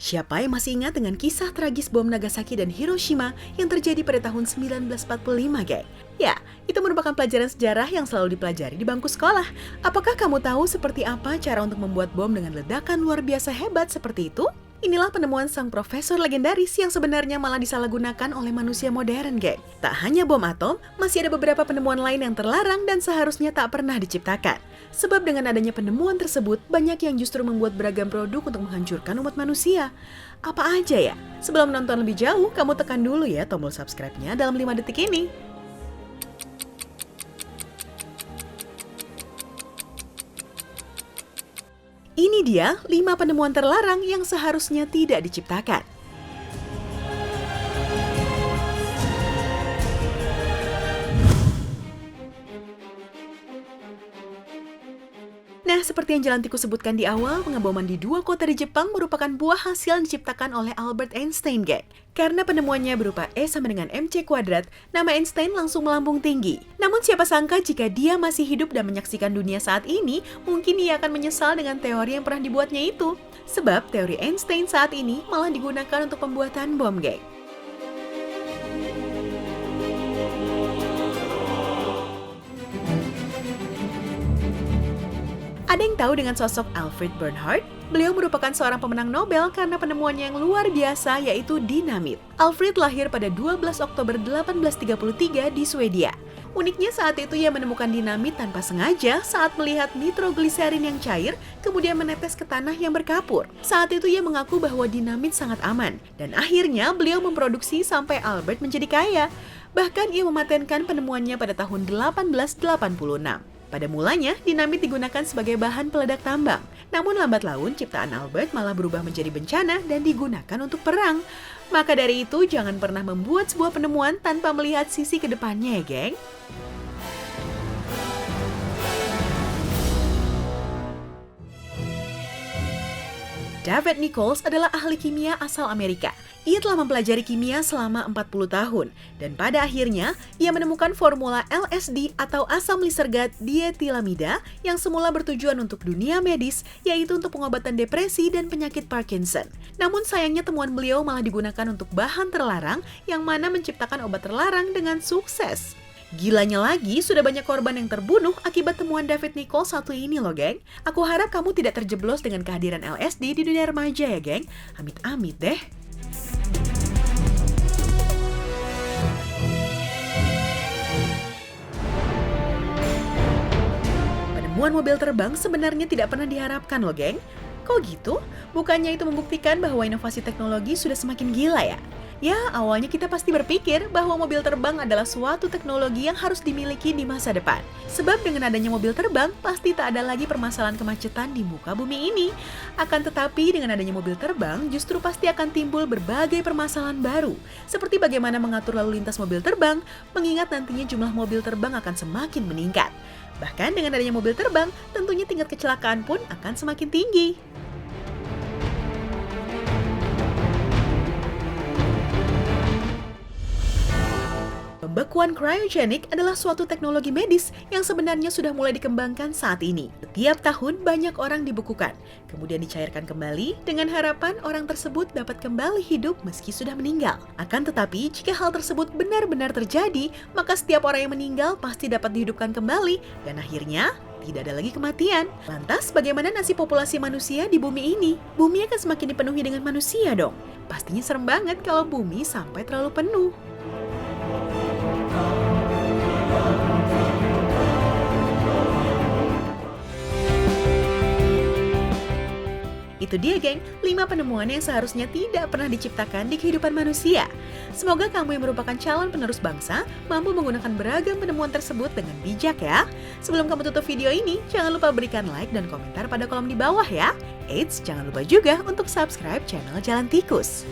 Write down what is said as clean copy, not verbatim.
Siapa yang masih ingat dengan kisah tragis bom Nagasaki dan Hiroshima yang terjadi pada tahun 1945, geng? Ya, itu merupakan pelajaran sejarah yang selalu dipelajari di bangku sekolah. Apakah kamu tahu seperti apa cara untuk membuat bom dengan ledakan luar biasa hebat seperti itu? Inilah penemuan sang profesor legendaris yang sebenarnya malah disalahgunakan oleh manusia modern, geng. Tak hanya bom atom, masih ada beberapa penemuan lain yang terlarang dan seharusnya tak pernah diciptakan. Sebab dengan adanya penemuan tersebut, banyak yang justru membuat beragam produk untuk menghancurkan umat manusia. Apa aja ya? Sebelum nonton lebih jauh, kamu tekan dulu ya tombol subscribe-nya dalam 5 detik ini. Ini dia 5 penemuan terlarang yang seharusnya tidak diciptakan. Nah, seperti yang Jalantiku sebutkan di awal, pengeboman di 2 kota di Jepang merupakan buah hasil yang diciptakan oleh Albert Einstein, geng. Karena penemuannya berupa E sama dengan MC kuadrat, nama Einstein langsung melambung tinggi. Namun siapa sangka jika dia masih hidup dan menyaksikan dunia saat ini, mungkin ia akan menyesal dengan teori yang pernah dibuatnya itu. Sebab teori Einstein saat ini malah digunakan untuk pembuatan bom, geng. Ada yang tahu dengan sosok Alfred Bernhard? Beliau merupakan seorang pemenang Nobel karena penemuannya yang luar biasa, yaitu dinamit. Alfred lahir pada 12 Oktober 1833 di Swedia. Uniknya saat itu ia menemukan dinamit tanpa sengaja saat melihat nitrogliserin yang cair, kemudian menetes ke tanah yang berkapur. Saat itu ia mengaku bahwa dinamit sangat aman, dan akhirnya beliau memproduksi sampai Albert menjadi kaya. Bahkan ia mematenkan penemuannya pada tahun 1886. Pada mulanya, dinamit digunakan sebagai bahan peledak tambang. Namun lambat laun, ciptaan Albert malah berubah menjadi bencana dan digunakan untuk perang. Maka dari itu, jangan pernah membuat sebuah penemuan tanpa melihat sisi ke depannya ya, geng. David Nichols adalah ahli kimia asal Amerika. Ia telah mempelajari kimia selama 40 tahun, dan pada akhirnya ia menemukan formula LSD atau asam lisergat dietilamida yang semula bertujuan untuk dunia medis, yaitu untuk pengobatan depresi dan penyakit Parkinson. Namun sayangnya temuan beliau malah digunakan untuk bahan terlarang yang mana menciptakan obat terlarang dengan sukses. Gilanya lagi, sudah banyak korban yang terbunuh akibat temuan David Nichols satu ini loh, geng. Aku harap kamu tidak terjeblos dengan kehadiran LSD di dunia remaja ya, geng. Amit-amit deh. Penemuan mobil terbang sebenarnya tidak pernah diharapkan loh, geng. Kok gitu? Bukannya itu membuktikan bahwa inovasi teknologi sudah semakin gila ya? Ya, awalnya kita pasti berpikir bahwa mobil terbang adalah suatu teknologi yang harus dimiliki di masa depan. Sebab dengan adanya mobil terbang, pasti tak ada lagi permasalahan kemacetan di muka bumi ini. Akan tetapi dengan adanya mobil terbang, justru pasti akan timbul berbagai permasalahan baru. Seperti bagaimana mengatur lalu lintas mobil terbang, mengingat nantinya jumlah mobil terbang akan semakin meningkat. Bahkan dengan adanya mobil terbang, tentunya tingkat kecelakaan pun akan semakin tinggi. Pembekuan cryogenik adalah suatu teknologi medis yang sebenarnya sudah mulai dikembangkan saat ini. Setiap tahun banyak orang dibekukan, kemudian dicairkan kembali dengan harapan orang tersebut dapat kembali hidup meski sudah meninggal. Akan tetapi, jika hal tersebut benar-benar terjadi, maka setiap orang yang meninggal pasti dapat dihidupkan kembali dan akhirnya tidak ada lagi kematian. Lantas, bagaimana nasib populasi manusia di bumi ini? Bumi akan semakin dipenuhi dengan manusia dong. Pastinya serem banget kalau bumi sampai terlalu penuh. Itu dia, geng, 5 penemuan yang seharusnya tidak pernah diciptakan di kehidupan manusia. Semoga kamu yang merupakan calon penerus bangsa mampu menggunakan beragam penemuan tersebut dengan bijak ya. Sebelum kamu tutup video ini, jangan lupa berikan like dan komentar pada kolom di bawah ya. Eits, jangan lupa juga untuk subscribe channel Jalan Tikus.